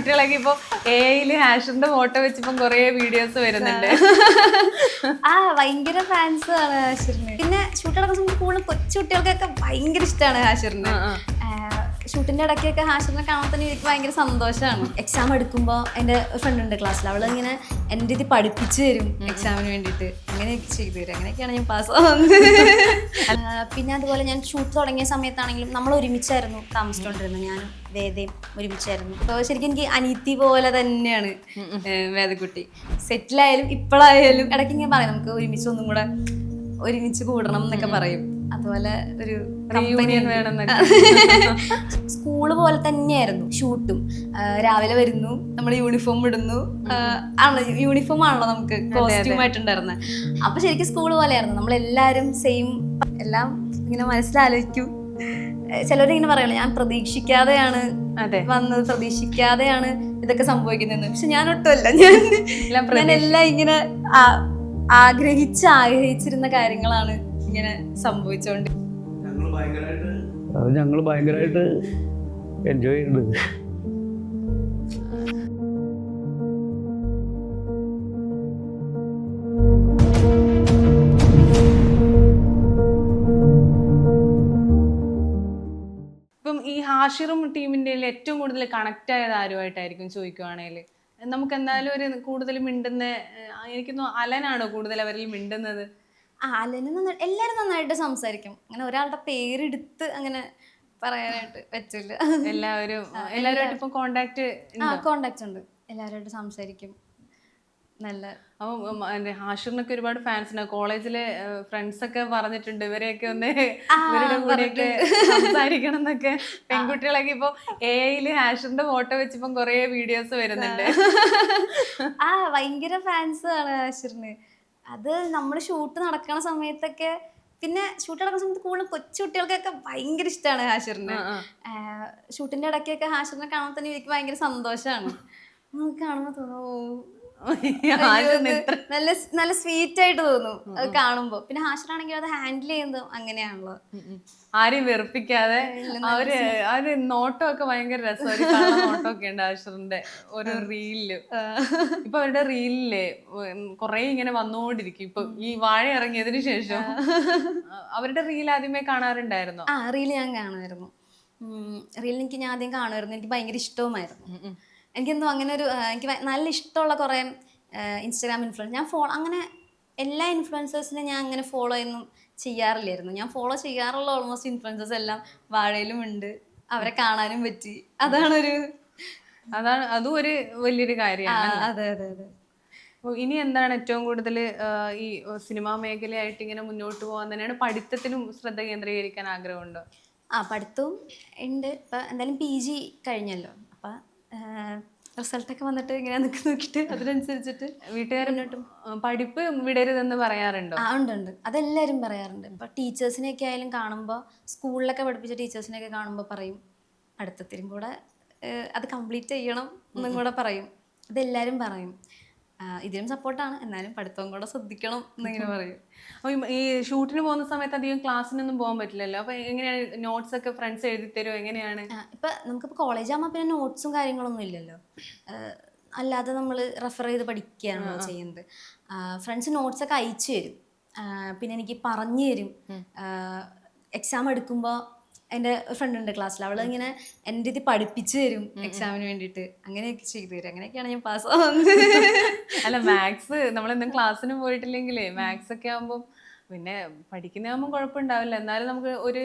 പെൺകുട്ടികളൊക്കെ ഇപ്പൊ എയില് ഹാഷിറിന്റെ ഫോട്ടോ വെച്ചിപ്പം കൊറേ വീഡിയോസ് വരുന്നുണ്ട്. ഭയങ്കര ഫാൻസ് ആണ് ഹാഷിറിന്. പിന്നെ ഷൂട്ട് നടക്കുന്ന സമയത്ത് കൂടുതൽ കൊച്ചു കുട്ടികൾക്കൊക്കെ ഭയങ്കര ഇഷ്ടമാണ് ഹാഷിറിന്. ഷൂട്ടിന്റെ ഇടയ്ക്കൊക്കെ ഹാഷിറിനെ കാണാൻ തന്നെ എനിക്ക് ഭയങ്കര സന്തോഷമാണ്. എക്സാം എടുക്കുമ്പോൾ എൻ്റെ ഫ്രണ്ട് ഉണ്ട് ക്ലാസ്സിൽ, അവൾ ഇങ്ങനെ എൻ്റെ ഇത് പഠിപ്പിച്ചു തരും എക്സാമിന് വേണ്ടിയിട്ട്. അങ്ങനെയൊക്കെ ചെയ്തു തരും. അങ്ങനെയൊക്കെയാണ് ഞാൻ പാസ്സാവുന്നത്. പിന്നെ അതുപോലെ ഞാൻ ഷൂട്ട് തുടങ്ങിയ സമയത്താണെങ്കിലും നമ്മൾ ഒരുമിച്ചായിരുന്നു താമസിച്ചുകൊണ്ടിരുന്നത്. ഞാനും വേദയും ഒരുമിച്ചായിരുന്നു. അപ്പോൾ ശരിക്കും എനിക്ക് അനീതി പോലെ തന്നെയാണ് വേദക്കുട്ടി. സെറ്റിലായാലും ഇപ്പോഴായാലും ഇടയ്ക്ക് ഇങ്ങനെ പറയും നമുക്ക് ഒരുമിച്ച് ഒന്നും കൂടെ ഒരുമിച്ച് കൂടണം എന്നൊക്കെ പറയും. അതുപോലെ ഒരു സ്കൂള് പോലെ തന്നെയായിരുന്നു ഷൂട്ടും. രാവിലെ വരുന്നു, നമ്മൾ യൂണിഫോം ഇടുന്നു. യൂണിഫോം ആണല്ലോ നമുക്ക് കോസ്റ്റ്യൂം ആയിട്ടുണ്ടായിരുന്നത്. അപ്പൊ ശരിക്കും സ്കൂള് പോലെയായിരുന്നു. നമ്മളെല്ലാരും സെയിം എല്ലാം ഇങ്ങനെ മനസ്സിലാലോചിക്കും. ചിലരിങ്ങനെ പറയല്ലോ ഞാൻ പ്രതീക്ഷിക്കാതെയാണ് വന്നത്, പ്രതീക്ഷിക്കാതെയാണ് ഇതൊക്കെ സംഭവിക്കുന്നത്. പക്ഷെ ഞാൻ ഒട്ടുമല്ല, ഞാൻ എല്ലാം ഇങ്ങനെ ആഗ്രഹിച്ചിരുന്ന കാര്യങ്ങളാണ് ഇങ്ങനെ സംഭവിച്ചോണ്ട്. അത് ഞങ്ങൾ ഭയങ്കരമായിട്ട് എൻജോയ് ചെയ്യുന്നുണ്ട്. ഇപ്പം ഈ ഹാഷിറും ടീമിന്റെ ഏറ്റവും കൂടുതൽ കണക്ട് ആയത് ആരുമായിട്ടായിരിക്കും ചോദിക്കുവാണെങ്കിൽ? നമുക്ക് എന്തായാലും ഒരു കൂടുതൽ മിണ്ടുന്ന എനിക്കൊന്നു അലനാണോ കൂടുതൽ അവരിൽ മിണ്ടുന്നത്? അലന് എല്ലാരും നന്നായിട്ട് സംസാരിക്കും. അങ്ങനെ ഒരാളുടെ പേരെടുത്ത് അങ്ങനെ പറയാനായിട്ട് പറ്റില്ല. എല്ലാവരും ഇപ്പൊ കോണ്ടാക്ട് ഉണ്ട്. എല്ലാവരുമായിട്ട് സംസാരിക്കും. നല്ല അപ്പൊ ഹാഷിറിനൊക്കെ ഒരുപാട് ഫാൻസ് ഉണ്ടാവും. കോളേജിലെ ഫ്രണ്ട്സ് ഒക്കെ പറഞ്ഞിട്ടുണ്ട് ഇവരെയൊക്കെ ഒന്ന് ഇവരുടെ കൂടെയൊക്കെ സംസാരിക്കണം എന്നൊക്കെ. പെൺകുട്ടികളൊക്കെ ഇപ്പൊ എയില് ഹാഷിറിന്റെ ഫോട്ടോ വെച്ചിപ്പം കൊറേ വീഡിയോസ് വരുന്നുണ്ട്. ഭയങ്കര ഫാൻസ് ആണ് ഹാഷിറിന്. അത് നമ്മൾ ഷൂട്ട് നടക്കണ സമയത്തൊക്കെ, പിന്നെ ഷൂട്ട് നടക്കുന്ന സമയത്ത് കൂടുതൽ കൊച്ചു കുട്ടികൾക്കൊക്കെ ഭയങ്കര ഇഷ്ടമാണ് ഹാഷിറിന്. ഷൂട്ടിന്റെ ഇടയ്ക്കൊക്കെ ഹാഷിറിനെ കാണാൻ തന്നെ എനിക്ക് ഭയങ്കര സന്തോഷമാണ്. നമുക്ക് കാണുമ്പോൾ തോന്നുന്നു നല്ല സ്വീറ്റ് ആയിട്ട് തോന്നും അത് കാണുമ്പോ. പിന്നെ ഹാഷിറാണെങ്കിൽ അത് ഹാൻഡിൽ ചെയ്യുന്നത് അങ്ങനെയാണല്ലോ, ആരെയും വെറുപ്പിക്കാതെ. അവര് നോട്ടമൊക്കെ ഭയങ്കര രസം. നോട്ടമൊക്കെ ഉണ്ട് ഹാഷിറിന്റെ ഒരു റീലില്. ഇപ്പൊ അവരുടെ റീലില് കൊറേ ഇങ്ങനെ വന്നുകൊണ്ടിരിക്കും. ഇപ്പൊ ഈ വാഴ ഇറങ്ങിയതിനു ശേഷം അവരുടെ റീൽ ആദ്യമേ കാണാറുണ്ടായിരുന്നോ? റീൽ ഞാൻ കാണുമായിരുന്നു. റീൽ ഞാൻ ആദ്യം കാണുമായിരുന്നു. എനിക്ക് ഭയങ്കര ഇഷ്ടവുമായിരുന്നു. എനിക്കെന്തോ അങ്ങനെ ഒരു എനിക്ക് നല്ല ഇഷ്ടമുള്ള കുറേ ഇൻസ്റ്റാഗ്രാം ഇൻഫ്ലുവൻസ് ഞാൻ അങ്ങനെ എല്ലാ ഇൻഫ്ലുവൻസേഴ്സിനെ ഞാൻ അങ്ങനെ ഫോളോ ഒന്നും ചെയ്യാറില്ലായിരുന്നു. ഞാൻ ഫോളോ ചെയ്യാറുള്ള ഓൾമോസ്റ്റ് ഇൻഫ്ലുവൻസേഴ്സ് എല്ലാം വാഴയിലും ഉണ്ട്. അവരെ കാണാനും പറ്റി. അതും ഒരു വലിയൊരു കാര്യമാണ്. അതെ അതെ അതെ. ഇനി എന്താണ് ഏറ്റവും കൂടുതൽ ഈ സിനിമാ മേഖലയായിട്ട് ഇങ്ങനെ മുന്നോട്ട് പോകാൻ തന്നെയാണ്? പഠിത്തത്തിനും ശ്രദ്ധ കേന്ദ്രീകരിക്കാൻ ആഗ്രഹമുണ്ടോ? പഠിത്തവും ഉണ്ട്. ഇപ്പം എന്തായാലും PG കഴിഞ്ഞല്ലോ. അപ്പം റിസൾട്ടൊക്കെ വന്നിട്ട് ഇങ്ങനെ നോക്കിയിട്ട് അതിനനുസരിച്ചിട്ട് വീട്ടുകാർ പഠിപ്പ് വിടരുതെന്ന് പറയാറുണ്ടോ? ഉണ്ട്. അതെല്ലാവരും പറയാറുണ്ട്. ഇപ്പം ടീച്ചേഴ്സിനെയൊക്കെ ആയാലും കാണുമ്പോൾ, സ്കൂളിലൊക്കെ പഠിപ്പിച്ച ടീച്ചേഴ്സിനെയൊക്കെ കാണുമ്പോൾ പറയും അടുത്തത്തിലും കൂടെ അത് കംപ്ലീറ്റ് ചെയ്യണം എന്നും കൂടെ പറയും. അതെല്ലാവരും പറയും. ഇതിനും സപ്പോർട്ടാണ്, എന്നാലും പഠിത്തവും കൂടെ ശ്രദ്ധിക്കണം എന്നിങ്ങനെ പറയും. അപ്പോൾ ഈ ഷൂട്ടിന് പോകുന്ന സമയത്ത് അധികം ക്ലാസ്സിനൊന്നും പോകാൻ പറ്റില്ലല്ലോ. അപ്പോൾ എങ്ങനെയാണ് നോട്ട്സ് ഒക്കെ ഫ്രണ്ട്സ് എഴുതി തരുമോ? എങ്ങനെയാണ്? ഇപ്പം നമുക്കിപ്പോൾ കോളേജ് ആകുമ്പോൾ പിന്നെ നോട്ട്സും കാര്യങ്ങളൊന്നും ഇല്ലല്ലോ. അല്ലാതെ നമ്മൾ റെഫർ ചെയ്ത് പഠിക്കുകയാണല്ലോ ചെയ്യുന്നത്. ഫ്രണ്ട്സ് നോട്ട്സൊക്കെ അയച്ചു തരും. പിന്നെ എനിക്ക് പറഞ്ഞു തരും. എക്സാം എടുക്കുമ്പോൾ എൻ്റെ ഫ്രണ്ട് ഉണ്ട് ക്ലാസ്സിൽ, അവൾ ഇങ്ങനെ എൻ്റെ ഇത് പഠിപ്പിച്ചു തരും എക്സാമിന് വേണ്ടിയിട്ട്. അങ്ങനെയൊക്കെ ചെയ്തു തരും. അങ്ങനെയൊക്കെയാണ് ഞാൻ പാസ്സാവുന്നത്. അല്ല, മാത്സ് നമ്മളെന്തും ക്ലാസ്സിന് പോയിട്ടില്ലെങ്കിലേ മാത്സ് ഒക്കെ ആകുമ്പോൾ പിന്നെ പഠിക്കുന്നതാകുമ്പോൾ കുഴപ്പമുണ്ടാവില്ല. എന്നാലും നമുക്ക് ഒരു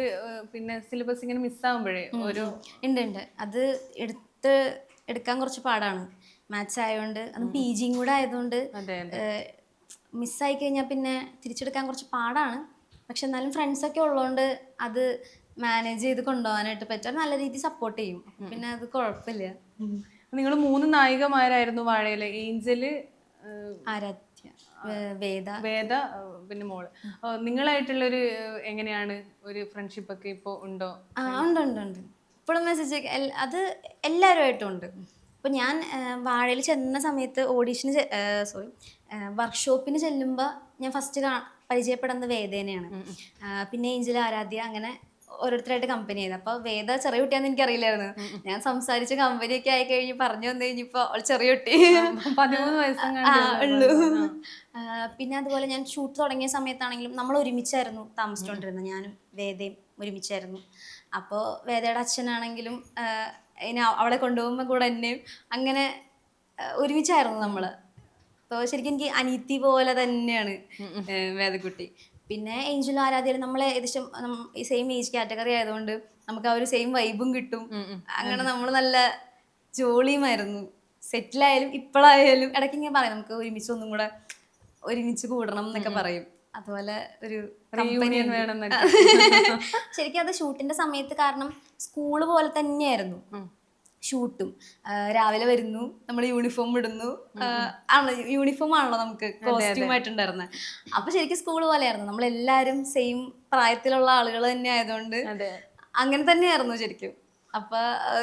പിന്നെ സിലബസ് ഇങ്ങനെ മിസ്സാകുമ്പോഴേ ഉണ്ട് അത് എടുക്കാൻ കുറച്ച് പാടാണ്. മാത്സ് ആയതുകൊണ്ട്, അത് PG കൂടെ ആയതുകൊണ്ട് മിസ്സായി കഴിഞ്ഞാൽ പിന്നെ തിരിച്ചെടുക്കാൻ കുറച്ച് പാടാണ്. പക്ഷെ എന്നാലും ഫ്രണ്ട്സൊക്കെ ഉള്ളതുകൊണ്ട് അത് മാനേജ് ചെയ്ത് കൊണ്ടുപോകാനായിട്ട് പറ്റും. നല്ല രീതിയിൽ സപ്പോർട്ട് ചെയ്യും. പിന്നെ അത് കുഴപ്പമില്ല. നിങ്ങൾ 3 നായികമാരായിരുന്നു വാഴയിലെ. ഏഞ്ചല്, ആരാധ്യ, വേദ, പിന്നെ മോള്. നിങ്ങളായിട്ടുള്ളൊരു എങ്ങനെയാണ് ഒരു ഫ്രണ്ട്ഷിപ്പ് ഒക്കെ ഇപ്പോൾ ഉണ്ടോ? ഉണ്ട്. ഇപ്പോഴും മെസ്സേജ് അത് എല്ലാവരുമായിട്ടും ഉണ്ട്. ഇപ്പം ഞാൻ വാഴയിൽ ചെന്ന സമയത്ത് വർക്ക്ഷോപ്പിന് ചെല്ലുമ്പോൾ ഞാൻ ഫസ്റ്റ് പരിചയപ്പെടുന്നത് വേദേനെയാണ്. പിന്നെ ഏഞ്ചൽ, ആരാധ്യ, അങ്ങനെ ഓരോരുത്തരായിട്ട് കമ്പനി ചെയ്ത്. അപ്പൊ വേദ ചെറിയ കുട്ടിയാന്ന് എനിക്കറിയില്ലായിരുന്നു. ഞാൻ സംസാരിച്ച് കമ്പനിയൊക്കെ ആയി കഴിഞ്ഞ് പറഞ്ഞു വന്നു കഴിഞ്ഞപ്പോ അവൾ ചെറിയ കുട്ടി 13 വയസ്സും ഉള്ളൂ. പിന്നെ അതുപോലെ ഞാൻ ഷൂട്ട് തുടങ്ങിയ സമയത്താണെങ്കിലും നമ്മൾ ഒരുമിച്ചായിരുന്നു താമസിച്ചുകൊണ്ടിരുന്നത്. ഞാനും വേദയും ഒരുമിച്ചായിരുന്നു. അപ്പോൾ വേദയുടെ അച്ഛനാണെങ്കിലും അവളെ കൊണ്ടുപോകുമ്പോൾ കൂടെ എന്നെയും അങ്ങനെ ഒരുമിച്ചായിരുന്നു നമ്മള്. അപ്പോൾ ശരിക്കും എനിക്ക് അനീതി പോലെ തന്നെയാണ് വേദക്കുട്ടി. പിന്നെ ഏഞ്ചലും ആരാധ്യയിലും നമ്മളെ ഏകദേശം ഈ സെയിം ഏജ് കാറ്റഗറി ആയതുകൊണ്ട് നമുക്ക് ആ ഒരു സെയിം വൈബും കിട്ടും. അങ്ങനെ നമ്മൾ നല്ല ജോളിയുമായിരുന്നു. സെറ്റിലായാലും ഇപ്പോഴായാലും ഇടയ്ക്ക് ഇങ്ങനെ പറയും നമുക്ക് ഒരുമിച്ച് ഒന്നും കൂടെ ഒരുമിച്ച് കൂടണം എന്നൊക്കെ പറയും. അതുപോലെ ഒരു റീയൂണിയൻ വേണം. ശരിക്കും അത് ഷൂട്ടിന്റെ സമയത്ത് കാരണം സ്കൂള് പോലെ തന്നെയായിരുന്നു ഷൂട്ടും. രാവിലെ വരുന്നു, നമ്മൾ യൂണിഫോം ഇടുന്നു, യൂണിഫോം ആണല്ലോ നമുക്ക് കോസ്റ്റ്യൂം ആയിട്ടുണ്ടായിരുന്നത്. അപ്പൊ ശരിക്കും സ്കൂൾ പോലെയായിരുന്നു. നമ്മളെല്ലാരും സെയിം പ്രായത്തിലുള്ള ആളുകൾ തന്നെ ആയതുകൊണ്ട് അങ്ങനെ തന്നെയായിരുന്നു ശരിക്കും. അപ്പൊ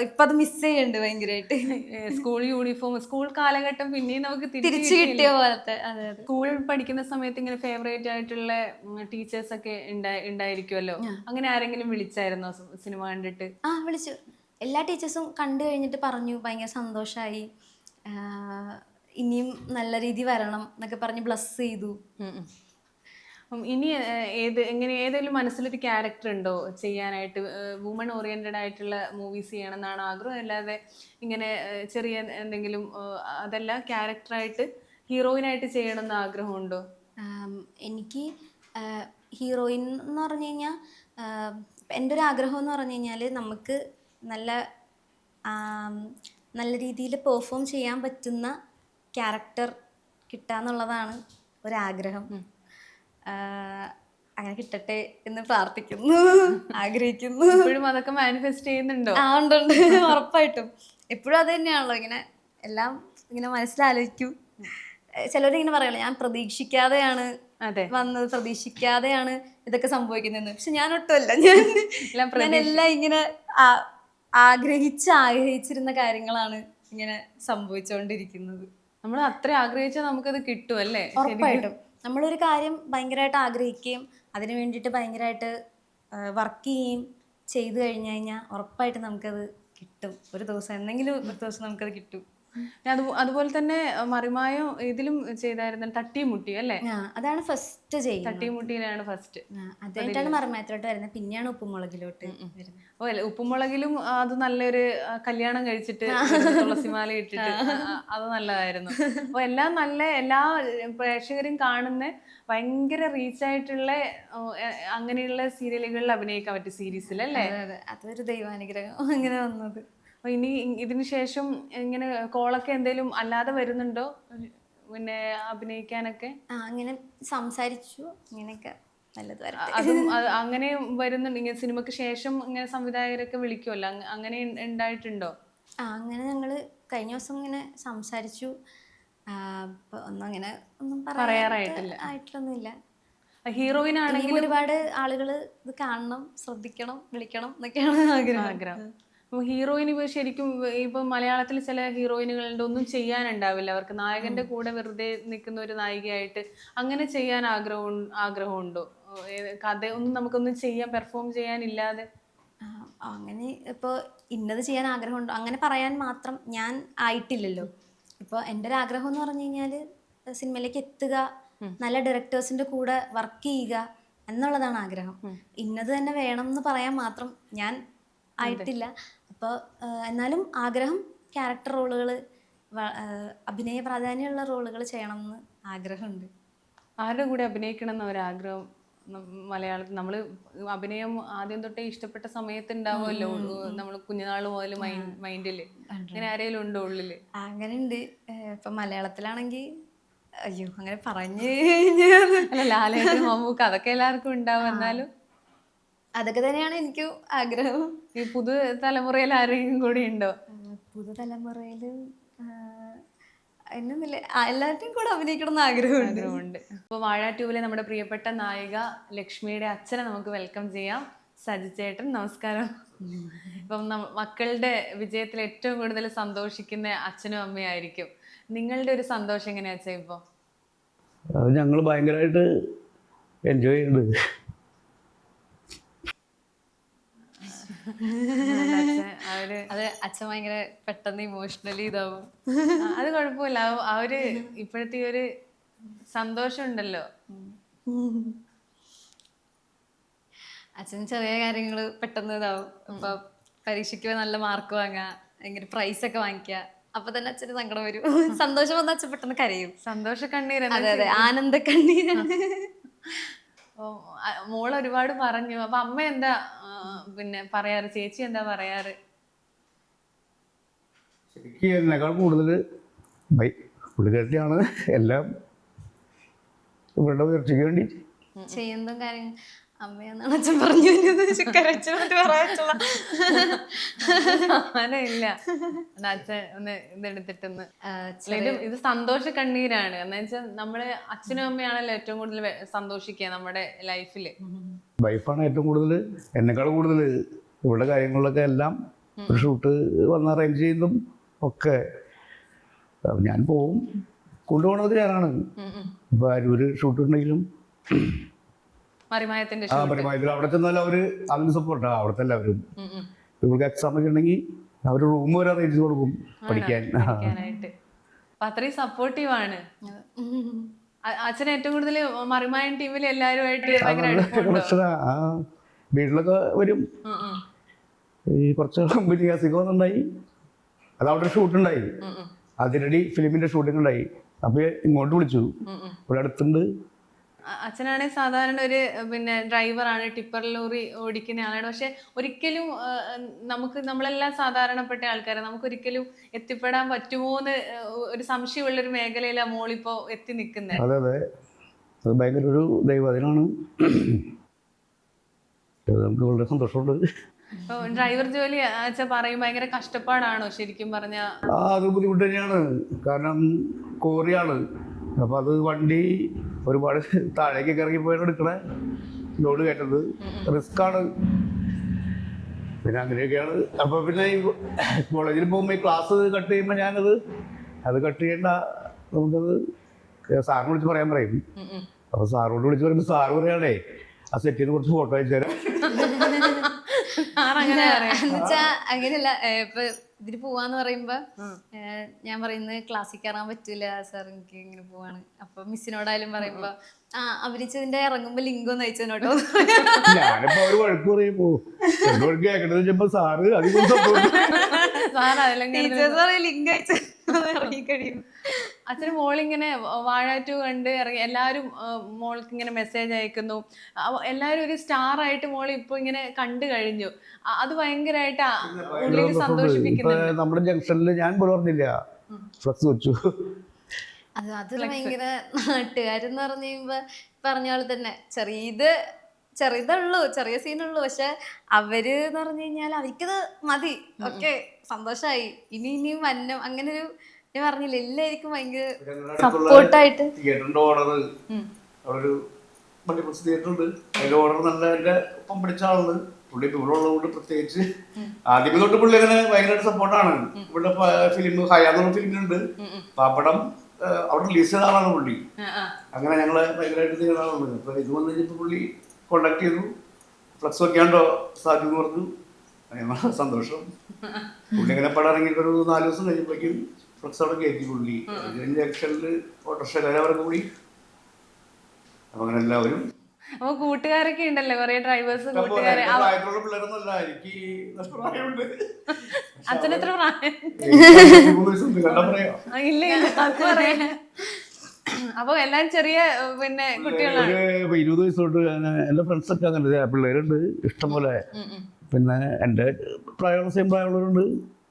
ഇപ്പൊ അത് മിസ് ചെയ്യുന്നുണ്ട് ഭയങ്കരമായിട്ട്. സ്കൂൾ യൂണിഫോം, സ്കൂൾ കാലഘട്ടം പിന്നെയും നമുക്ക് തിരിച്ചു കിട്ടിയ പോലത്തെ. സ്കൂൾ പഠിക്കുന്ന സമയത്ത് ഇങ്ങനെ ഫേവറേറ്റ് ആയിട്ടുള്ള ടീച്ചേഴ്സ് ഒക്കെ ഉണ്ടായിരിക്കുമല്ലോ. അങ്ങനെ ആരെങ്കിലും വിളിച്ചായിരുന്നോ സിനിമ കണ്ടിട്ട്? വിളിച്ചു. എല്ലാ ടീച്ചേഴ്സും കണ്ടു കഴിഞ്ഞിട്ട് പറഞ്ഞു ഭയങ്കര സന്തോഷമായി, ഇനിയും നല്ല രീതി വരണം എന്നൊക്കെ പറഞ്ഞ് ബ്ലസ് ചെയ്തു. ഇനി ഏതെങ്കിലും മനസ്സിലൊരു ക്യാരക്ടർ ഉണ്ടോ ചെയ്യാനായിട്ട്? വുമൺ ഓറിയന്റഡ് ആയിട്ടുള്ള മൂവീസ് ചെയ്യണം എന്നാണ് ആഗ്രഹം, അല്ലാതെ ഇങ്ങനെ ചെറിയ എന്തെങ്കിലും അതല്ല ക്യാരക്ടറായിട്ട് ഹീറോയിനായിട്ട് ചെയ്യണം എന്ന് ആഗ്രഹമുണ്ടോ? എനിക്ക് ഹീറോയിൻ എന്ന് പറഞ്ഞു കഴിഞ്ഞാൽ എൻ്റെ ഒരു ആഗ്രഹം എന്ന് പറഞ്ഞു കഴിഞ്ഞാൽ നമുക്ക് നല്ല രീതിയിൽ പെർഫോം ചെയ്യാൻ പറ്റുന്ന ക്യാരക്ടർ കിട്ടുക എന്നുള്ളതാണ് ഒരാഗ്രഹം. അങ്ങനെ കിട്ടട്ടെ എന്ന് പ്രാർത്ഥിക്കുന്നു, ആഗ്രഹിക്കുന്നു. ഇപ്പോഴും അതൊക്കെ മാനിഫെസ്റ്റ് ചെയ്യുന്നുണ്ടോ? ഉണ്ട്, ഉറപ്പായിട്ടും. എപ്പോഴും അത് തന്നെയാണല്ലോ, ഇങ്ങനെ എല്ലാം ഇങ്ങനെ മനസ്സിലാലോചിക്കും. ചിലരിങ്ങനെ പറയല്ലോ ഞാൻ പ്രതീക്ഷിക്കാതെയാണ് വന്നത്, പ്രതീക്ഷിക്കാതെയാണ് ഇതൊക്കെ സംഭവിക്കുന്നതെന്ന്. പക്ഷെ ഞാൻ ഒട്ടുമല്ല, ഞാൻ എല്ലാം ഇങ്ങനെ ആഗ്രഹിച്ചിരുന്ന കാര്യങ്ങളാണ് ഇങ്ങനെ സംഭവിച്ചുകൊണ്ടിരിക്കുന്നത്. നമ്മൾ അത്ര ആഗ്രഹിച്ചാൽ നമുക്കത് കിട്ടും അല്ലേ? ഉറപ്പായിട്ടും. നമ്മളൊരു കാര്യം ഭയങ്കരമായിട്ട് ആഗ്രഹിക്കുകയും അതിന് വേണ്ടിയിട്ട് ഭയങ്കരമായിട്ട് വർക്ക് ചെയ്യുകയും ചെയ്തു കഴിഞ്ഞു കഴിഞ്ഞാൽ ഉറപ്പായിട്ട് നമുക്കത് കിട്ടും. ഒരു ദിവസം എന്തെങ്കിലും ഒരു ദിവസം നമുക്കത് കിട്ടും. അതുപോലെ തന്നെ മറിമായം ഇതിലും ചെയ്തായിരുന്നു, തട്ടിമുട്ടി അല്ലേ? അതാണ് ഫസ്റ്റ് ചെയ്യുന്നത്. തട്ടിമുട്ടിയിലാണ് ഫസ്റ്റ്. അതായിട്ടാണ് മറിമായത്തിലോട്ട് വരുന്നത്, പിന്നെയാണ് ഉപ്പുമുളകിലോട്ട് വരുന്നത്. ഉപ്പുമുളകിലും അത് നല്ലൊരു കല്യാണം കഴിച്ചിട്ട് തുളസിമാല ഇട്ടിട്ട് അത് നല്ലതായിരുന്നു. അപ്പൊ എല്ലാം എല്ലാ പ്രേക്ഷകരും കാണുന്ന ഭയങ്കര റീച്ചായിട്ടുള്ള അങ്ങനെയുള്ള സീരിയലുകളിൽ അഭിനയിക്കാൻ പറ്റിയ സീരീസിലല്ലേ? അതൊരു ദൈവാനുഗ്രഹം അങ്ങനെ വന്നത്. അപ്പൊ ഇനി ഇതിന് ശേഷം ഇങ്ങനെ കോളൊക്കെ എന്തേലും അല്ലാതെ വരുന്നുണ്ടോ പിന്നെ അഭിനയിക്കാനൊക്കെ? അങ്ങനെ സംസാരിച്ചു, ഇങ്ങനെയൊക്കെ നല്ലത് വരട്ടെ. അതും അങ്ങനെ വരുന്നുണ്ട്. ഇങ്ങനെ സിനിമക്ക് ശേഷം ഇങ്ങനെ സംവിധായകരൊക്കെ വിളിക്കുമല്ലോ, അങ്ങനെ ഉണ്ടായിട്ടുണ്ടോ? അങ്ങനെ ഞങ്ങള് കഴിഞ്ഞ ദിവസം ഇങ്ങനെ സംസാരിച്ചു. ഒന്നും ആയിട്ടൊന്നുമില്ല. ഹീറോയിൻ ആണെങ്കിൽ ഒരുപാട് ആളുകൾ ഇത് കാണണം, ശ്രദ്ധിക്കണം, വിളിക്കണം എന്നൊക്കെയാണ് ആഗ്രഹം. ഹീറോയിൻ ഇപ്പൊ ശരിക്കും ഇപ്പൊ മലയാളത്തിൽ ചില ഹീറോയിനുകളുടെ ഒന്നും ചെയ്യാനുണ്ടാവില്ല, അവർക്ക് നായകന്റെ കൂടെ വെറുതെ നിൽക്കുന്ന ഒരു നായികയായിട്ട് അങ്ങനെ ചെയ്യാൻ ആഗ്രഹമുണ്ടോ? കഥ ഒന്നും നമുക്കൊന്നും പെർഫോം ചെയ്യാനില്ലാതെ അങ്ങനെ ഇപ്പോൾ ഇന്നത് ചെയ്യാൻ ആഗ്രഹമുണ്ടോ അങ്ങനെ പറയാൻ മാത്രം ഞാൻ ആയിട്ടില്ലല്ലോ. ഇപ്പോൾ എൻ്റെ ഒരു ആഗ്രഹം എന്ന് പറഞ്ഞു കഴിഞ്ഞാൽ സിനിമയിലേക്ക് എത്തുക, നല്ല ഡയറക്ടേഴ്സിൻ്റെ കൂടെ വർക്ക് ചെയ്യുക എന്നുള്ളതാണ് ആഗ്രഹം. ഇന്നത് തന്നെ വേണം എന്ന് പറയാൻ മാത്രം ഞാൻ ആയിട്ടില്ല. അപ്പോൾ എന്നാലും ആഗ്രഹം ക്യാരക്ടർ റോളുകൾ, അഭിനയ പ്രാധാന്യമുള്ള റോളുകൾ ചെയ്യണം എന്ന് ആഗ്രഹമുണ്ട്. ആരുടെ കൂടെ അഭിനയിക്കണം എന്ന ഒരാഗ്രഹം മലയാളത്തിൽ? നമ്മൾ അഭിനയം ആദ്യം തൊട്ടേ ഇഷ്ടപ്പെട്ട സമയത്ത് ഉണ്ടാവുമല്ലോ, നമ്മൾ കുഞ്ഞുനാൾ മുതൽ മൈൻഡില് അങ്ങനെ ആരെങ്കിലും ഉണ്ടോ ഉള്ളില്? അങ്ങനെ ഉണ്ട്. ഇപ്പൊ മലയാളത്തിലാണെങ്കിൽ അയ്യോ അങ്ങനെ പറഞ്ഞു ലാലേട്ടൻ, മമ്മൂക്ക അതൊക്കെ എല്ലാവർക്കും ഉണ്ടാവും. എന്നാലും അതൊക്കെ തന്നെയാണ് എനിക്കും ആഗ്രഹം. ഈ പുതു തലമുറയിൽ ആരെങ്കിലും കൂടി ഉണ്ടോ? പുതുതലമുറയിൽ എന്നൊന്നുമില്ല, എല്ലാവരുടെയും കൂടെ അഭിനയിക്കണം എന്ന് ആഗ്രഹമുണ്ട്. അപ്പോൾ വാഴ 2-ലെ നമ്മുടെ പ്രിയപ്പെട്ട നായിക ലക്ഷ്മിയുടെ അച്ഛനെ നമുക്ക് വെൽക്കം ചെയ്യാം. സജി ചേട്ടൻ, നമസ്കാരം. ഇപ്പം മക്കളുടെ വിജയത്തിൽ ഏറ്റവും കൂടുതൽ സന്തോഷിക്കുന്ന അച്ഛനും അമ്മയായിരിക്കും. നിങ്ങളുടെ ഒരു സന്തോഷം എങ്ങനെയാ അച്ഛാ ഇപ്പോൾ? അത് ഞങ്ങൾ ഭയങ്കരമായിട്ട് എൻജോയ് ചെയ്യുന്നുണ്ട്. അവര് അത് അച്ഛൻ ഭയങ്കര പെട്ടെന്ന് ഇമോഷണലി ഇതാവും. അത് കുഴപ്പമില്ല. അവര് ഇപ്പോഴത്തെ ഒരു സന്തോഷം ഉണ്ടല്ലോ. അച്ഛൻ ചെറിയ കാര്യങ്ങള് പെട്ടെന്ന് ഇതാവും. ഇപ്പൊ പരീക്ഷയ്ക്ക് നല്ല മാർക്ക് വാങ്ങുക, ഭയങ്കര പ്രൈസ് ഒക്കെ വാങ്ങിക്കുക, അപ്പൊ തന്നെ അച്ഛന് സങ്കടം വരും. സന്തോഷം വന്നാൽ അച്ഛൻ പെട്ടെന്ന് കരയും. സന്തോഷ കണ്ണീര്. അതെ അതെ, ആനന്ദ കണ്ണീരാണ്. മോള് ഒരുപാട് പറഞ്ഞു. അപ്പൊ അമ്മ എന്താ പിന്നെ പറയാറ്, ചേച്ചി എന്താ പറയാറ്? ശരിക്കും എന്നെക്കാൾ കൂടുതൽ പുള്ളിക്കാരത്തിയാണ് എല്ലാം ഇവരുടെ ഉയർച്ചയ്ക്ക് വേണ്ടി ചെയ്യുന്നതും കാര്യം. അമ്മയെന്നാണ് അച്ഛൻ പറഞ്ഞു അങ്ങനെയില്ല. അച്ഛൻ ഒന്ന് ഇതെടുത്തിട്ടൊന്ന് ഇത് സന്തോഷ കണ്ണീരാണ്. എന്ന് വെച്ചാൽ നമ്മള് അച്ഛനും അമ്മയാണല്ലോ ഏറ്റവും കൂടുതൽ സന്തോഷിക്കുക നമ്മുടെ ലൈഫില്. വൈഫാണ് ഏറ്റവും കൂടുതൽ എന്നെക്കാൾ കൂടുതൽ ഇവരുടെ കാര്യങ്ങളിലൊക്കെ എല്ലാം ഒരു ഷൂട്ട് വന്ന് അറേഞ്ച് ചെയ്യുന്നതും ഒക്കെ ഞാൻ പോവും. കൊണ്ടുപോകണത് ഞാനാണ്. ഇപ്പൊ ഒരു ഷൂട്ട് ഉണ്ടെങ്കിലും മറിമായത്തിന്റെ മറിമായത്തിൽ അവിടെ ചെന്നാലും അവര് അതിന് സപ്പോർട്ടാ. അവിടുത്തെ എല്ലാവരും ഇവർക്ക് എക്സാം ഒക്കെ ഉണ്ടെങ്കിൽ അവര് റൂം വരെ അറേഞ്ച് കൊടുക്കും പഠിക്കാനായിട്ട്. അപ്പൊ അത്രയും സപ്പോർട്ടീവ് ആണ് അച്ഛൻ. ഏറ്റവും കൂടുതൽ മറിമായൻ ടീമിൽ എല്ലാവരുമായിട്ട് വീട്ടിലൊക്കെ വരും. ഈ കുറച്ച് കമ്പനി അസുഖമൊന്നുണ്ടായി, അത് അവിടെ ഒരു ഷൂട്ടുണ്ടായി, അതിനിടെ ഫിലിമിന്റെ ഷൂട്ടിംഗ് ഉണ്ടായി. അപ്പൊ ഇങ്ങോട്ട് വിളിച്ചു, ഇവിടെ അടുത്തുണ്ട്. അച്ഛനാണെങ്കിൽ സാധാരണ ഒരു പിന്നെ ഡ്രൈവറാണ്, ടിപ്പർ ലോറി ഓടിക്കുന്ന ആളാണ്. പക്ഷെ ഒരിക്കലും നമ്മളെല്ലാം സാധാരണപ്പെട്ട ആൾക്കാരെ നമുക്ക് ഒരിക്കലും എത്തിപ്പെടാൻ പറ്റുമോന്ന് ഒരു സംശയമുള്ളൊരു മേഖലയിലാണ് മോളിപ്പോ എത്തി നിൽക്കുന്നത്. അതെ അതെ, അത് ഭയങ്കര ഒരു ദൈവത്തിനാണ്. നമുക്ക് വളരെ സന്തോഷമുണ്ട്. ഡ്രൈവർ ജോലി അച്ഛൻ പറയും ഭയങ്കര കഷ്ടപ്പാടാണോ ശരിക്കും പറഞ്ഞ? അത് ബുദ്ധിമുട്ട് തന്നെയാണ്. കാരണം കോറിയാണ്. അപ്പൊ അത് വണ്ടി ഒരുപാട് താഴേക്കൊക്കെ ഇറങ്ങിപ്പോയാണ് എടുക്കണേ, ലോഡ് കയറ്റത് റിസ്ക്കാണ്. പിന്നെ അങ്ങനെയൊക്കെയാണ്. അപ്പൊ പിന്നെ ഈ കോളേജിൽ പോകുമ്പോൾ ഈ ക്ലാസ് കട്ട് ചെയ്യുമ്പോൾ അത് കട്ട് ചെയ്യേണ്ട, നമുക്കത് സാറിനെ വിളിച്ച് പറയാൻ പറയും. അപ്പൊ സാറിനോട് വിളിച്ച് പറയുമ്പോൾ സാറ് പറയാണേ ആ സെറ്റ് ചെയ്ത് കുറച്ച് ഫോട്ടോ അയച്ചു തരാം. എന്നുവെച്ചാ അങ്ങനെയല്ല, ഇപ്പൊ ഇതിന് പോവാന്ന് പറയുമ്പോ ഞാൻ പറയുന്നത് ക്ലാസ്സിൽ കയറാൻ പറ്റൂല സാർ, എനിക്ക് ഇങ്ങനെ പോവാണ്. അപ്പൊ മിസ്സിനോടായാലും പറയുമ്പോ അഭിനയിച്ചതിന്റെ ഇറങ്ങുമ്പോ ലിങ്ക് ഒന്ന് അയച്ചതിനോട്ടോ. ഞാനിപ്പോ ഒരു വഴക്ക് പറയുമ്പോ കേൾക്കണെന്ന് സാറ് അധികം ടീച്ചേഴ്സ് പറയും ലിങ്ക് അയച്ചു ഇറങ്ങി കഴിയും. അച്ഛന് മോളിങ്ങനെ വാഴ 2 കണ്ട് ഇറങ്ങി, എല്ലാവരും മോൾക്ക് ഇങ്ങനെ മെസ്സേജ് അയക്കുന്നു. എല്ലാവരും ഒരു സ്റ്റാർ ആയിട്ട് മോൾ ഇപ്പൊ ഇങ്ങനെ കണ്ടു കഴിഞ്ഞു. അത് ഭയങ്കരമായിട്ട് ഉള്ളിൽ സന്തോഷിപ്പിക്കുന്നുണ്ട്. നമ്മുടെ ജംഗ്ഷനിൽ ഞാൻ പോലും പറഞ്ഞില്ല, ഫ്ലക്സ് വെച്ചു. അത് ഭയങ്കര നാട്ടുകാരെന്ന് പറഞ്ഞു കഴിയുമ്പോ പറഞ്ഞ പോലെ തന്നെ ചെറിയതുള്ളൂ, ചെറിയ സീനുള്ളൂ. പക്ഷെ അവര് എന്ന് പറഞ്ഞു കഴിഞ്ഞാൽ അവർക്കത് മതി. ഓക്കെ, സന്തോഷായി, ഇനിയും വന്നം. അങ്ങനെ ഒരു ഞാൻ പറഞ്ഞില്ല, എല്ലാവർക്കും ഭയങ്കര സപ്പോർട്ടായിട്ട്. തിയേറ്ററിന്റെ ഓർഡർ അവിടെ ഒരു മൾട്ടിപ്ലക്സ് തിയേറ്റർ ഉണ്ട്, അതിന്റെ ഓർഡർ നല്ല എന്റെ ഒപ്പം പിടിച്ച ആളാണ് പുള്ളി. ഇവിടെ ഉള്ളതുകൊണ്ട് പ്രത്യേകിച്ച് ആദ്യമേ തൊട്ട് പുള്ളി അങ്ങനെ ഭയങ്കരമായിട്ട് സപ്പോർട്ടാണ്. ഇവിടെ ഫിലിം ഹയാന്നുള്ള ഫിലിമിനുണ്ട്, പാപ്പടം അവിടെ റിലീസ് ചെയ്ത ആളാണ് പുള്ളി. അങ്ങനെ ഞങ്ങളെ ഭയങ്കരമായിട്ട് ചെയ്യുന്ന ആളാണ്. അപ്പൊ ഇത് വന്നു കഴിഞ്ഞപ്പോൾ പുള്ളി കോണ്ടാക്ട് ചെയ്തു, ഫ്ലക്സ് വെക്കാണ്ടോ സാധ്യത എന്ന് പറഞ്ഞു. അങ്ങനെ സന്തോഷം. പുള്ളി ഇങ്ങനെ പടം ഇറങ്ങിയിട്ട് ഒരു 4 ദിവസം കഴിഞ്ഞപ്പോഴേക്കും ഫ്ലക്സ് അവിടെ കയറ്റി പുള്ളി. ജംഗ്ഷനിൽ ഓട്ടോറിക്ഷക്കാരവരൊക്കെ കൂടി. അപ്പൊ അങ്ങനെ എല്ലാവരും. അപ്പൊ കൂട്ടുകാരൊക്കെ ഉണ്ടല്ലോ, കൊറേ ഡ്രൈവേഴ്സ് കൂട്ടുകാരെ. പിള്ളേരൊന്നുമല്ല, എനിക്ക് നഷ്ടപ്രായമുണ്ട്. അച്ഛന് എത്ര പ്രായം? ഇല്ല അത് പറയാ. അപ്പൊ എല്ലാം ചെറിയ പിന്നെ കുട്ടികളാണ്. 20 വയസ്സ് തൊട്ട് എന്റെ ഫ്രണ്ട്സ് ഒക്കെ അങ്ങനെ പിള്ളേരുണ്ട് ഇഷ്ടംപോലെ. പിന്നെ എൻ്റെ പ്രായമുള്ള സെയിം പ്രായമുള്ളവരുണ്ട്,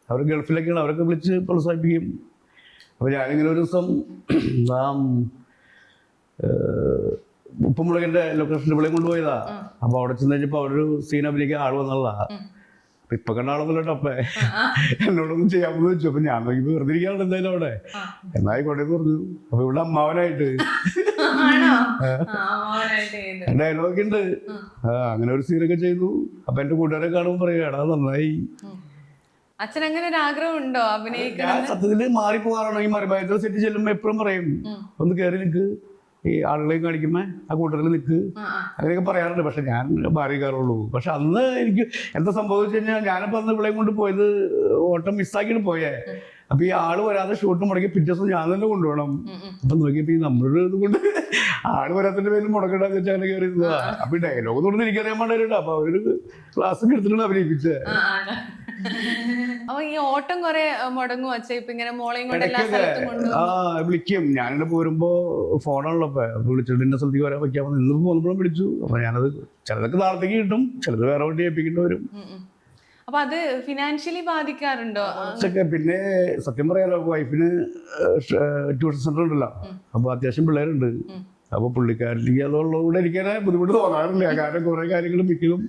അവർ ഗൾഫിലൊക്കെയാണ്, അവരൊക്കെ വിളിച്ച് പ്രോത്സാഹിപ്പിക്കും. അപ്പോൾ ഞാനിങ്ങനെ ഒരു ദിവസം ഉപ്പുമുളകിൻ്റെ ലൊക്കേഷനിൽ വിളയും കൊണ്ടുപോയതാ. അപ്പോൾ അവിടെ ചെന്ന് കഴിഞ്ഞപ്പോൾ അവരൊരു സീൻ അഭിനയിക്കാൻ ആൾ വന്നതാ. അപ്പം ഇപ്പം കണ്ട ആളൊന്നുമില്ല ടപ്പേ, എന്നോടൊന്നും ചെയ്യാമെന്ന് വെച്ചു. അപ്പം ഞാൻ നോക്കിയപ്പോൾ വെറുതെ ഇരിക്കാറുണ്ട് എന്തായാലും അവിടെ, എന്നായിക്കോട്ടെ എന്ന് പറഞ്ഞു. അപ്പോൾ ഇവിടെ അമ്മാവനായിട്ട് ഡയലോഗൊക്കെ ഉണ്ട്. അങ്ങനെ ഒരു സീനൊക്കെ ചെയ്തു. അപ്പൊ എന്റെ കൂട്ടുകാരെ കാണുമ്പോൾ പറയുക, എടാ നന്നായി. അച്ഛൻ അങ്ങനെ ഒരു ആഗ്രഹം ഉണ്ടോ അഭിനയിക്കാൻ? സത്യത്തില് മാറിപ്പോകാറാണോ ഈ മറിമായത്തിൽ സെറ്റ് ചെല്ലുമ്പോ എപ്പോഴും പറയും ഒന്ന് കയറി നിൽക്ക്, ഈ ആളുകളെയും കാണിക്കുമ്പോൾ ആ കൂട്ടത്തിൽ നിൽക്ക് അങ്ങനെയൊക്കെ പറയാറുണ്ട്. പക്ഷെ ഞാൻ മാറി കയറുള്ളൂ. പക്ഷെ അന്ന് എനിക്ക് എന്താ സംഭവിച്ചു കഴിഞ്ഞാൽ ഞാനിപ്പോൾ അന്ന് ഇവിടെയും കൊണ്ട് പോയത് ഓട്ടം മിസ്സാക്കിയിട്ട് പോയേ. അപ്പൊ ഈ ആള് വരാതെ ഷൂട്ട് മുടക്കി പിറ്റേ ദിവസം ഞാൻ തന്നെ കൊണ്ടുപോകണം. അപ്പൊ നോക്കിയപ്പോ ഈ നമ്മളുടെ ഇത് കൊണ്ട് ആള് വരാത്തിന്റെ പേരിൽ മുടക്കണ്ടെന്ന് വെച്ചാൽ അങ്ങനെ കയറി ഇരുന്നതാ. അപ്പൊ ഈ ഡയലോഗ് തൊട്ട് എനിക്കറിയാൻ പാടില്ല. അപ്പൊ അവര് ക്ലാസ് എടുത്തിട്ടാണ് അഭിനയിപ്പിച്ചത്. അപ്പൊ ഈ ഓട്ടം കൊറേ മുടങ്ങും അച്ഛ ഇപ്പൊ ഇങ്ങനെ മോളെയും കൊണ്ട് എല്ലാ സ്ഥലത്തും കൊണ്ടുപോകും? വിളിക്കും. ഞാനിവിടെ പോരുമ്പോ ഫോണുള്ളപ്പോ വിളിച്ചിട്ട് ഇന്ന സ്ഥലത്തേക്ക് വരാൻ വയ്ക്കാമെന്ന് ഇന്നിപ്പോ പോകുമ്പോഴും വിളിച്ചു. അപ്പൊ ഞാനത് ചിലതൊക്കെ നാളത്തേക്ക് കിട്ടും, ചിലത് വേറെ വണ്ടി ഏൽപ്പിക്കേണ്ടി വരും. അപ്പൊ അത് ഫിനാൻഷ്യലി ബാധിക്കാറുണ്ടോ? പിന്നെ സത്യം പറയാലോ, വൈഫിന് ട്യൂഷൻ സെന്റർ ഉണ്ടല്ലോ. അപ്പൊ അത്യാവശ്യം പിള്ളേരുണ്ട്. അപ്പൊ പുള്ളിക്കാരിലേക്ക് അതുള്ളതുകൊണ്ട് എനിക്കങ്ങനെ ബുദ്ധിമുട്ട് തോന്നാറില്ല. കാരണം കുറെ കാര്യങ്ങൾ മിക്കതും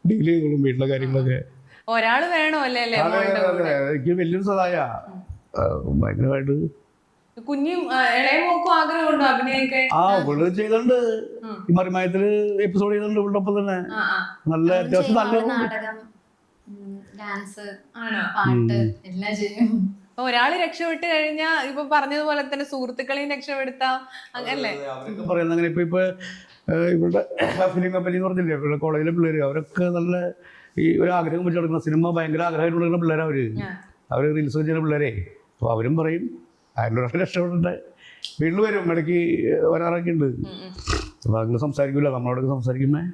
ഡീൽ ചെയ്തോളും വീട്ടിലെ കാര്യങ്ങളൊക്കെ. ഒരാള് വേണോ അല്ലേ? എനിക്ക് വലിയൊരു സഹായ ഭയങ്കരമായിട്ട്. കുഞ്ഞും ഇളയ മോക്കും ആഗ്രഹമുണ്ടോ അഭിനയൊക്കെ? ഇവള് ചെയ്തോണ്ട് ഈ മറിമായത്തില് എപ്പിസോഡ് ചെയ്തോണ്ട് ഇവളുടെ ഒപ്പം തന്നെ നല്ല അത്യാവശ്യം നല്ല ഡാൻസ്, പാട്ട് എല്ലാം ചെയ്യും. ഒരാള് രക്ഷപ്പെട്ട് കഴിഞ്ഞാ ഇപ്പൊ പറഞ്ഞതുപോലെ തന്നെ സുഹൃത്തുക്കളെയും രക്ഷപ്പെടുത്താം അല്ലേ? പറയുന്നത് അങ്ങനെ. ഇപ്പൊ ഇവരുടെ ഫിലിം കമ്പനി എന്ന് പറഞ്ഞില്ലേ, ഇവരുടെ കോളേജിലെ പിള്ളേര് അവരൊക്കെ നല്ല ഈ ഒരു ആഗ്രഹം വെച്ച് നടക്കുന്ന സിനിമ ഭയങ്കര ആഗ്രഹം കൊടുക്കുന്ന പിള്ളേരാ അവര് റീൽസ് ചെയ്യുന്ന പിള്ളേരെ. അപ്പൊ അവരും പറയും അതിലൊക്കെ രക്ഷപ്പെടേണ്ട. വീട്ടിൽ വരും, ഇടയ്ക്ക് വരാറൊക്കെ ഉണ്ട്. അപ്പൊ അങ്ങനെ സംസാരിക്കൂല, നമ്മളോടൊക്കെ സംസാരിക്കുന്നേ.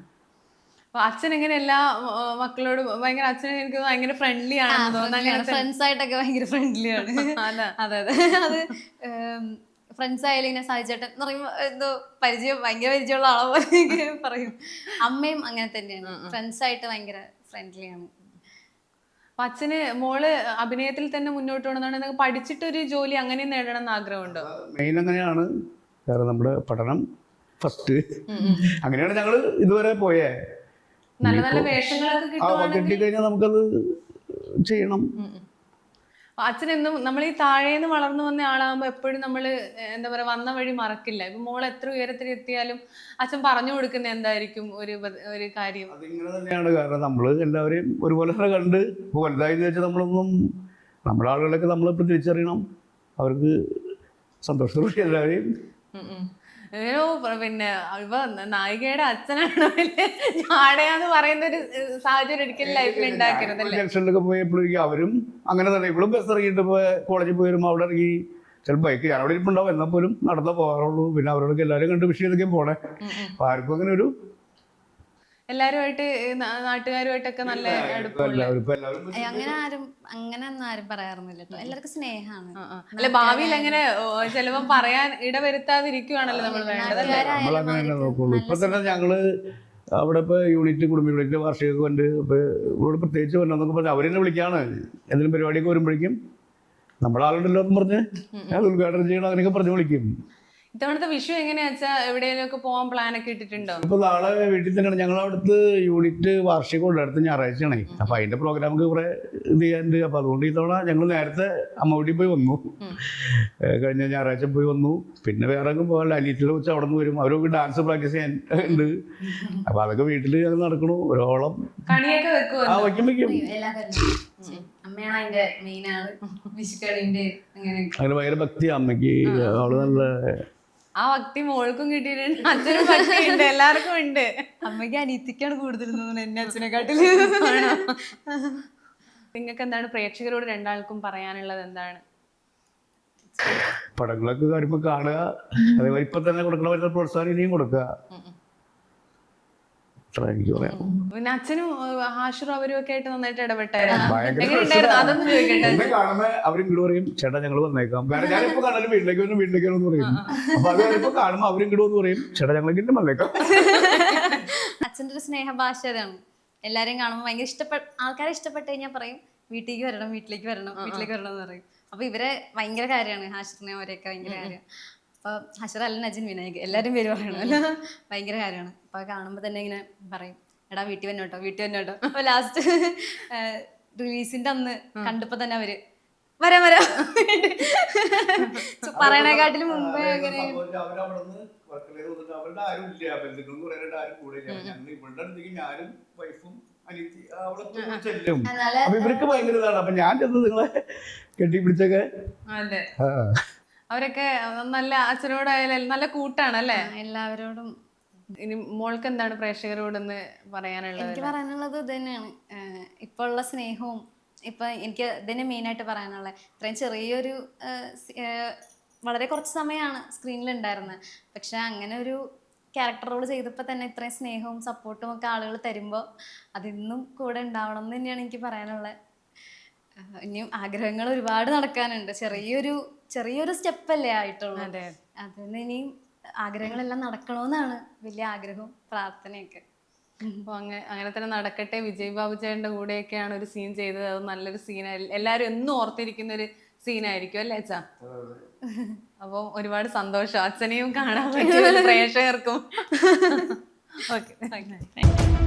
അച്ഛൻ എങ്ങനെ എല്ലാ മക്കളോടും ഭയങ്കര, അച്ഛൻ എനിക്ക് ഭയങ്കര ഫ്രണ്ട്ലി ആണെന്ന് തോന്നുന്നു. ഫ്രണ്ട്സ് ആയിട്ടൊക്കെ ഭയങ്കര ഫ്രണ്ട്ലി ആണ്. അതെ അതെ. അത് ഫ്രണ്ട്സ് ആയാലും ഇങ്ങനെ സാധിച്ചേട്ടൻ എന്ന് പറയുമ്പോൾ എന്തോ ഭയങ്കര പരിചയമുള്ള ആളെ പോലെ പറയും. അമ്മയും അങ്ങനെ തന്നെയാണ്, ഫ്രണ്ട്സ് ആയിട്ട് ഭയങ്കര ഫ്രണ്ട്ലി ആണ്. അപ്പൊ അച്ഛന് മോള് അഭിനയത്തിൽ തന്നെ മുന്നോട്ട് പോകണമെന്നാണ്, പഠിച്ചിട്ടൊരു ജോലി അങ്ങനെ നേടണം എന്ന് ആഗ്രഹമുണ്ടോ? മെയിൻ അങ്ങനെയാണ്. കാരണം നമ്മുടെ പഠനം ഫസ്റ്റ്. അങ്ങനെയാണ് ഞങ്ങള് ഇതുവരെ പോയേ. നല്ല നല്ല വേഷങ്ങളൊക്കെ കിട്ടിക്കഴിഞ്ഞാൽ നമുക്കത് ചെയ്യണം. അച്ഛനെന്നും നമ്മൾ ഈ താഴേന്ന് വളർന്നു വന്ന ആളാകുമ്പോ എപ്പോഴും നമ്മള് എന്താ പറയാ വന്ന വഴി മറക്കില്ല. ഇപ്പൊ മോൾ എത്ര ഉയരത്തിൽ എത്തിയാലും അച്ഛൻ പറഞ്ഞു കൊടുക്കുന്ന എന്തായിരിക്കും ഒരു കാര്യം? അതിങ്ങനെ തന്നെയാണ്. കാരണം നമ്മള് എല്ലാവരെയും ഒരുപോലെ കണ്ട് വലുതായെന്ന് വെച്ചാൽ നമ്മളൊന്നും നമ്മുടെ ആളുകളൊക്കെ നമ്മളിപ്പോൾ തിരിച്ചറിയണം. അവർക്ക് സന്തോഷത്തോടെ എല്ലാവരെയും. പിന്നെ ഇപ്പൊ നായികയുടെ അച്ഛനാണോ ഞാടയാന്ന് പറയുന്ന ഒരു സാഹചര്യം ഒരിക്കലും ലൈഫിൽ ഉണ്ടാക്കരുതല്ലേ? ജംഗ്ഷനിലൊക്കെ പോയപ്പോഴേക്കും അവരും അങ്ങനെ തന്നെ. ഇവളും ബസ് ഇറങ്ങിയിട്ട് കോളേജിൽ പോയി വരുമ്പോൾ അവിടെ ഇറങ്ങി ചിലപ്പോൾ ബൈക്ക് ഞാൻ അവിടെ ഇരിപ്പുണ്ടാവും, എന്നാൽ പോലും നടന്നേ പോകാറുള്ളൂ. പിന്നെ അവരോടൊക്കെ എല്ലാവരും കണ്ട് വിഷയതൊക്കെ പോണേ. അപ്പൊ ആർക്കും അങ്ങനെ ഒരു എല്ലാരുമായിട്ട് നാട്ടുകാരുമായിട്ടൊക്കെ നല്ല അങ്ങനെയൊന്നും ആരും പറയാറൊന്നുമില്ല കേട്ടോ. എല്ലാവർക്കും സ്നേഹമാണ്. അല്ല ഭാവിയിൽ അങ്ങനെ ചിലപ്പോ പറയാൻ ഇടവരുത്താതിരിക്കുവാണല്ലോ നമ്മൾ വേണ്ടത്. നമ്മളങ്ങനെ നോക്കുള്ളൂ. ഇപ്പൊ തന്നെ ഞങ്ങള് അവിടെ ഇപ്പൊ യൂണിറ്റ് കുടുംബ യൂണിറ്റ് വാർഷിക കൊണ്ട് ഇപ്പൊ ഇവിടെ പ്രത്യേകിച്ച് വരണമെന്നൊക്കെ പറഞ്ഞാൽ അവരെന്നെ വിളിക്കാണ്. എന്തെങ്കിലും പരിപാടിയൊക്കെ വരുമ്പോഴേക്കും നമ്മുടെ ആളുണ്ടല്ലോ എന്ന് പറഞ്ഞ് അത് ഉദ്ഘാടനം ചെയ്യണം അങ്ങനെയൊക്കെ പറഞ്ഞ് വിളിക്കും. ഇത്തവണത്തെ വിഷു എങ്ങനെയാ വെച്ചാൽ എവിടെയെങ്കിലും ഒക്കെ പോകാൻ പ്ലാൻ ഒക്കെ ഇട്ടിട്ടുണ്ടോ? ഇപ്പൊ നാളെ വീട്ടിൽ തന്നെയാണ്. ഞങ്ങൾ അവിടുത്തെ യൂണിറ്റ് വാർഷികം ഉണ്ട്, അടുത്ത ഞായറാഴ്ചയാണ്. അപ്പൊ അതിന്റെ പ്രോഗ്രാമൊക്കെ കുറെ ഇത് ചെയ്യാനുണ്ട്. അപ്പൊ അതുകൊണ്ട് ഇത്തവണ ഞങ്ങൾ നേരത്തെ അമ്മ വീട്ടിൽ പോയി വന്നു. കഴിഞ്ഞ ഞായറാഴ്ച പോയി വന്നു. പിന്നെ വേറെ ഒന്നും പോകാൻ അനിയത്തിലെ വെച്ച് അവിടെ നിന്ന് വരും. അവരൊക്കെ ഡാൻസ് പ്രാക്ടീസ് ചെയ്യാൻ ഉണ്ട്. അപ്പൊ അതൊക്കെ വീട്ടിൽ ഞങ്ങൾ നടക്കണു. ഒരോളം വയ്ക്കും. അങ്ങനെ ഭയങ്കര ഭക്തിയാ അമ്മയ്ക്ക്. അവള് നല്ല ആ ഭക്തി മോൾക്കും കിട്ടിയിട്ടുണ്ട്, അച്ഛനും ഭക്തിയുണ്ട്, എല്ലാവർക്കും ഉണ്ട്. അമ്മയ്ക്ക് അനിയത്തിക്കാണ് കൂടുതൽ എന്നെ അച്ഛനെക്കാട്ടില്. നിങ്ങൾക്ക് എന്താണ് പ്രേക്ഷകരോട് രണ്ടാൾക്കും പറയാനുള്ളത്? എന്താണ്? പടങ്ങളൊക്കെ വരുമ്പോ കാണുക, അതേപോലെ ഇപ്പൊ തന്നെ കൊടുക്കണ പ്രോത്സാഹനം ഇനിയും കൊടുക്കുക. പിന്നെ അച്ഛനും ഹാഷിറും അവരും ഒക്കെ ആയിട്ട് നന്നായിട്ട് ഇടപെട്ടായിരുന്നു. അതൊന്നും ചോദിക്കട്ടെ. കാണുമ്പോ അവരും ഇങ്ങോട്ട് പറയും ചേട്ടാ ഞങ്ങൾ വന്നേക്കാം. വേറെ ഞാനിപ്പോ കാണാനും വീട്ടിലേക്ക് വരും വീട്ടിലേക്കാണെന്ന് പറയും. അപ്പൊ അത് ഇപ്പൊ കാണുമ്പോ അവരും ഇങ്ങോട്ട് പറയും ചേട്ടാ ഞങ്ങളെങ്കിലും വന്നേക്കാം. അച്ഛൻ്റെ ഒരു സ്നേഹഭാഷ അതാണ്. എല്ലാരെയും കാണുമ്പോൾ ഭയങ്കര ആൾക്കാരെ ഇഷ്ടപ്പെട്ട് കഴിഞ്ഞാൽ പറയും വീട്ടിലേക്ക് വരണം വീട്ടിലേക്ക് വരണം വീട്ടിലേക്ക് വരണം എന്ന് പറയും. അപ്പൊ ഇവരെ ഭയങ്കര കാര്യമാണ്, ഹാഷിറിനെ അവരെയൊക്കെ ഭയങ്കര കാര്യം. അപ്പോൾ ഹഷർ അല്ല നജിൻ വിനായക് എല്ലാവരും പേര് പറയണമല്ലോ, ഭയങ്കര കാര്യമാണ്. അപ്പോൾ കാണുമ്പോൾ തന്നെ ഇങ്ങനെ പറയും എടാ വീട്ടിൽ വന്നോട്ടോ വീട്ടിൽ വന്നോട്ടോ. അപ്പോൾ ലാസ്റ്റ് റിലീസിൻ്റെ അന്ന് കണ്ടപ്പോൾ തന്നെ അവര് വരാം വരാം പറയണേക്കാട്ടിലും മുമ്പേ അങ്ങനെ ഇവർക്ക് ഭയങ്കര ഇതാണ്. അപ്പൊ ഞാൻ ചെന്ന് നിങ്ങളെ കെട്ടിപ്പിടിച്ചൊക്കെ അവരൊക്കെ നല്ല അച്ഛനോടായാലും നല്ല കൂട്ടാണ് അല്ലേ? എല്ലാവരോടും. ഇനി മോൾക്ക് എന്താണ് പ്രേക്ഷകരോടൊന്ന് പറയാനുള്ളത്? എനിക്ക് പറയാനുള്ളത് ഇത് തന്നെയാണ്. ഇപ്പോൾ ഉള്ള സ്നേഹവും ഇപ്പൊ എനിക്ക് ഇതിനെ മെയിനായിട്ട് പറയാനുള്ളത്, ഇത്രയും ചെറിയൊരു വളരെ കുറച്ച് സമയമാണ് സ്ക്രീനിൽ ഉണ്ടായിരുന്നത്. പക്ഷെ അങ്ങനെ ഒരു ക്യാരക്ടർ റോൾ ചെയ്തപ്പോൾ തന്നെ ഇത്രയും സ്നേഹവും സപ്പോർട്ടും ഒക്കെ ആളുകൾ തരുമ്പോൾ അതിന്നും കൂടെ ഉണ്ടാവണം എന്ന് തന്നെയാണ് എനിക്ക് പറയാനുള്ളത്. ഇനിയും ആഗ്രഹങ്ങൾ ഒരുപാട് നടക്കാനുണ്ട്. ചെറിയൊരു സ്റ്റെപ്പല്ലേ ആയിട്ടുള്ളൂ. അതിന് ഇനിയും ആഗ്രഹങ്ങളെല്ലാം നടക്കണമെന്നാണ് വലിയ ആഗ്രഹവും പ്രാർത്ഥനയൊക്കെ. അപ്പോൾ അങ്ങനെ തന്നെ നടക്കട്ടെ. വിജയ് ബാബു ചേട്ടൻ്റെ കൂടെയൊക്കെയാണ് ഒരു സീൻ ചെയ്തത്. അത് നല്ലൊരു സീനായി എല്ലാവരും എന്നും ഓർത്തിരിക്കുന്ന ഒരു സീനായിരിക്കും അല്ലേ അച്ഛാ? അപ്പോൾ ഒരുപാട് സന്തോഷം. അച്ഛനെയും കാണാൻ പറ്റിയ പ്രേക്ഷകർക്കും. Okay, thank you.